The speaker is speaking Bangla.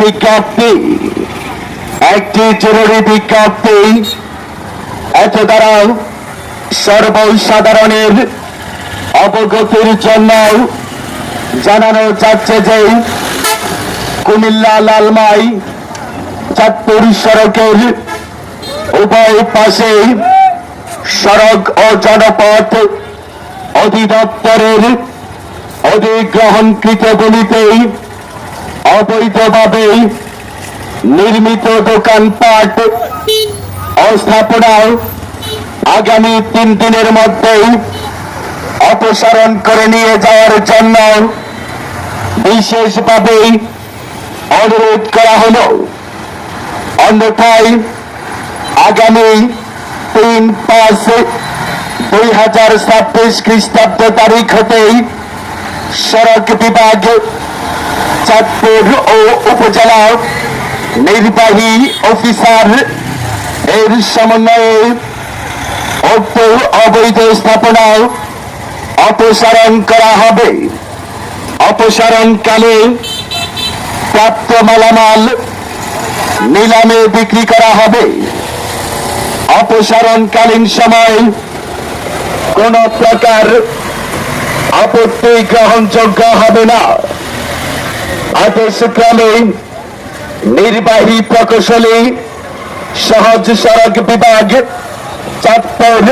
বিজ্ঞপ্তি, একটি জরুরি বিজ্ঞপ্তি। এত দ্বারা সর্বসাধারণের অবগতির জন্য জানানো যাচ্ছে যে কুমিল্লা লালমাই চাঁদপুর সড়কের উভয় পাশে সড়ক ও জনপথ অধিদপ্তরের অধিগ্রহণকৃত ভূমিতে অবৈধভাবে নির্মিত দোকানপাট ও স্থাপনা আগামী 3 দিনের মধ্যে অপসারণ করে নিয়ে যাওয়ার জন্য বিশেষভাবে অনুরোধ করা হলো। অন্যথায় আগামী 3/5/2026 খ্রিস্টাব্দ তারিখ হতেই সড়ক বিভাগ চাঁদপুর ও উপজেলা নির্বাহী অফিসার এর সমন্বয়ে উক্ত অবৈধ স্থাপনা অপসারণ করা হবে। অপসারণকালে প্রাপ্ত মালামাল নিলামে বিক্রি করা হবে। অপসারণকালীন সময় কোন প্রকার আপত্তি গ্রহণযোগ্য হবে না। আদেশক্রমে নির্বাহী প্রকৌশলী সহজ সড়ক বিভাগ চাঁদপুর